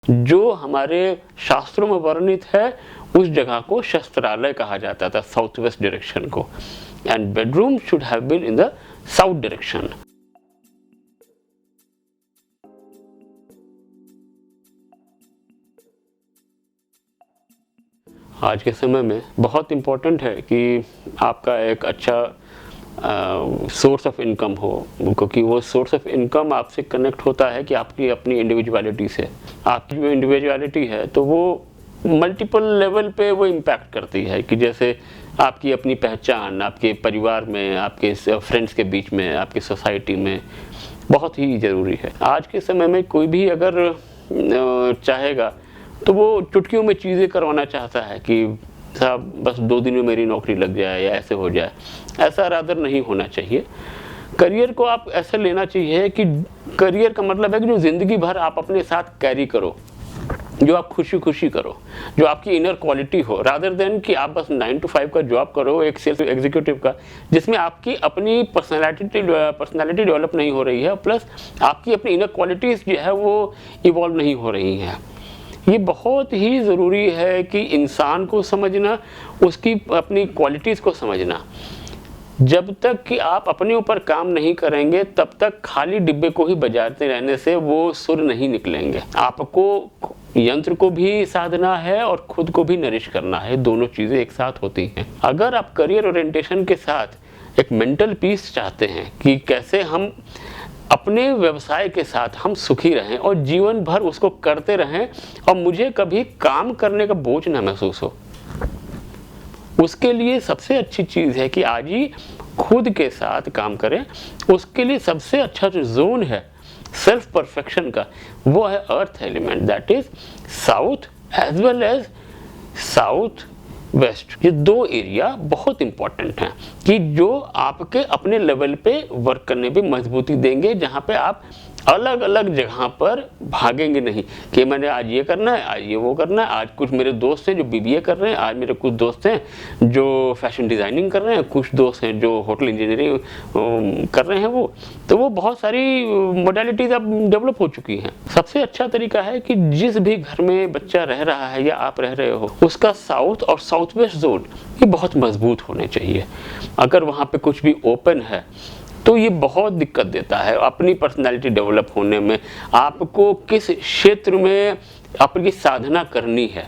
जो हमारे शास्त्रों में वर्णित है उस जगह को शस्त्रालय कहा जाता था, साउथ वेस्ट डायरेक्शन को, and bedroom should have been in the south direction. आज के समय में बहुत इम्पोर्टेंट है कि आपका एक अच्छा सोर्स ऑफ इनकम हो, क्योंकि वो सोर्स ऑफ इनकम आपसे कनेक्ट होता है कि आपकी अपनी इंडिविजुअलिटी से। आपकी जो इंडिविजुअलिटी है तो वो मल्टीपल लेवल पे वो इम्पैक्ट करती है, कि जैसे आपकी अपनी पहचान आपके परिवार में, आपके फ्रेंड्स के बीच में, आपकी सोसाइटी में बहुत ही ज़रूरी है। आज के समय में कोई भी अगर चाहेगा तो वो चुटकियों में चीज़ें करवाना चाहता है कि साहब बस 2 दिन में मेरी नौकरी लग जाए या ऐसे हो जाए। ऐसा रादर नहीं होना चाहिए। करियर को आप ऐसे लेना चाहिए कि करियर का मतलब है कि जो ज़िंदगी भर आप अपने साथ कैरी करो, जो आप खुशी खुशी करो, जो आपकी इनर क्वालिटी हो, रादर देन कि आप बस 9 to 5 का जॉब करो, एक सेल्स एग्जीक्यूटिव का, जिसमें आपकी अपनी पर्सनैलिटी डेवलप नहीं हो रही है, प्लस आपकी अपनी इनर क्वालिटीज़ जो है वो इवॉल्व नहीं हो रही हैं। ये बहुत ही ज़रूरी है कि इंसान को समझना, उसकी अपनी क्वालिटीज़ को समझना। जब तक कि आप अपने ऊपर काम नहीं करेंगे तब तक खाली डिब्बे को ही बजाते रहने से वो सुर नहीं निकलेंगे। आपको यंत्र को भी साधना है और खुद को भी नरिश करना है, दोनों चीज़ें एक साथ होती हैं। अगर आप करियर ओरिएंटेशन के साथ एक मेंटल पीस चाहते हैं कि कैसे हम अपने व्यवसाय के साथ हम सुखी रहें और जीवन भर उसको करते रहें और मुझे कभी काम करने का बोझ ना महसूस हो, उसके लिए सबसे अच्छी चीज़ है कि आज ही खुद के साथ काम करें। उसके लिए सबसे अच्छा जो जोन है सेल्फ परफेक्शन का, वो है earth element, that is south as well as south west. ये 2 एरिया बहुत इंपॉर्टेंट हैं कि जो आपके अपने लेवल पे वर्क करने पे मजबूती देंगे, जहाँ पे आप अलग अलग जगह पर भागेंगे नहीं कि मैंने आज ये करना है, आज ये वो करना है। आज कुछ मेरे दोस्त हैं जो बीबीए कर रहे हैं, आज मेरे कुछ दोस्त हैं जो फैशन डिज़ाइनिंग कर रहे हैं, कुछ दोस्त हैं जो होटल इंजीनियरिंग कर रहे हैं। वो बहुत सारी मोडालिटीज़ अब डेवलप हो चुकी हैं। सबसे अच्छा तरीका है कि जिस भी घर में बच्चा रह रहा है या आप रह रहे हो, उसका साउथ और साउथ वेस्ट जोन ये बहुत मजबूत होने चाहिए। अगर वहाँ पे कुछ भी ओपन है तो ये बहुत दिक्कत देता है अपनी पर्सनालिटी डेवलप होने में। आपको किस क्षेत्र में आपकी साधना करनी है,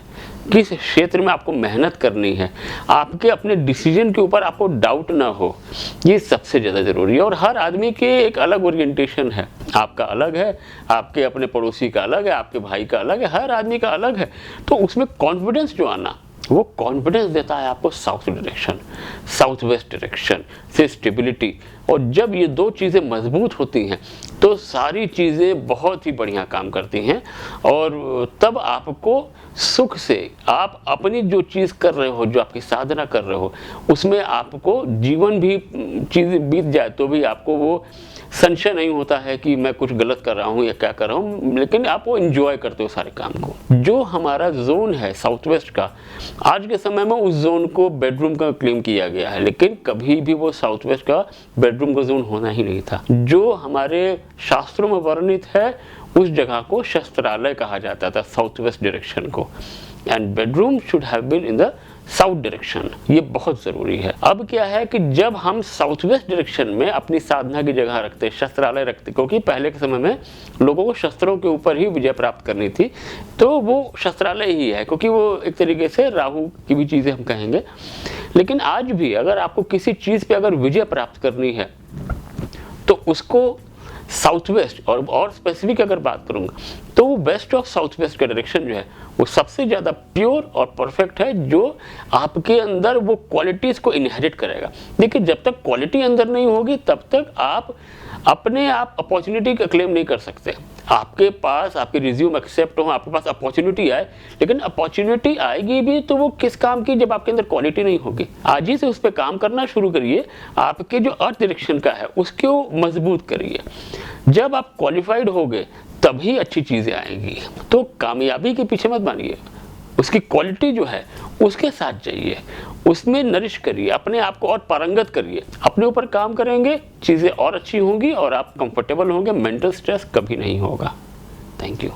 किस क्षेत्र में आपको मेहनत करनी है, आपके अपने डिसीजन के ऊपर आपको डाउट ना हो, ये सबसे ज़्यादा ज़रूरी है। और हर आदमी के एक अलग ओरिएंटेशन है, आपका अलग है, आपके अपने पड़ोसी का अलग है, आपके भाई का अलग है, हर आदमी का अलग है। तो उसमें कॉन्फिडेंस जो आना, वो कॉन्फिडेंस देता है आपको south direction, south west direction से स्टेबिलिटी। और जब ये 2 चीज़ें मजबूत होती हैं तो सारी चीज़ें बहुत ही बढ़िया काम करती हैं। और तब आपको सुख से आप अपनी जो चीज़ कर रहे हो, जो आपकी साधना कर रहे हो, उसमें आपको जीवन भी चीज़ बीत जाए तो भी आपको वो संशय नहीं होता है कि मैं कुछ गलत कर रहा हूँ या क्या कर रहा हूँ, लेकिन आप वो एंजॉय करते हो सारे काम को। जो हमारा जोन है साउथ वेस्ट का, आज के समय में उस जोन को बेडरूम का क्लेम किया गया है, लेकिन कभी भी वो साउथ वेस्ट का बेडरूम का जोन होना ही नहीं था। जो हमारे शास्त्रों में वर्णित है उस जगह को शस्त्रालय कहा जाता था, साउथ वेस्ट डायरेक्शन को, and bedroom should have been in the south direction. ये बहुत ज़रूरी है। अब क्या है कि जब हम साउथ वेस्ट डायरेक्शन में अपनी साधना की जगह रखते, शस्त्रालय रखते, क्योंकि पहले के समय में लोगों को शस्त्रों के ऊपर ही विजय प्राप्त करनी थी, तो वो शस्त्रालय ही है, क्योंकि वो एक तरीके से राहु की भी चीज़ें हम कहेंगे। लेकिन आज भी अगर आपको किसी चीज़ पे अगर विजय प्राप्त करनी है तो उसको साउथ वेस्ट, और स्पेसिफिक अगर बात करूंगा तो वेस्ट ऑफ साउथ वेस्ट का डायरेक्शन जो है वो सबसे ज़्यादा प्योर और परफेक्ट है, जो आपके अंदर वो क्वालिटीज़ को इनहेरिट करेगा। देखिए, जब तक क्वालिटी अंदर नहीं होगी तब तक आप अपने आप अपॉर्चुनिटी का क्लेम नहीं कर सकते। आपके पास आपके रिज्यूम एक्सेप्ट हो, आपके पास अपॉर्चुनिटी आए, लेकिन अपॉर्चुनिटी आएगी भी तो वो किस काम की, जब आपके अंदर क्वालिटी नहीं होगी। आज ही से उस पर काम करना शुरू करिए। आपके जो अर्थ डायरेक्शन का है उसको मजबूत करिए। जब आप क्वालिफाइड होगे तभी अच्छी चीज़ें आएंगी। तो कामयाबी के पीछे मत मानिए, उसकी क्वालिटी जो है उसके साथ जाइए, उसमें नरिश करिए, अपने आप को और पारंगत करिए। अपने ऊपर काम करेंगे, चीज़ें और अच्छी होंगी और आप कंफर्टेबल होंगे, मेंटल स्ट्रेस कभी नहीं होगा। Thank you.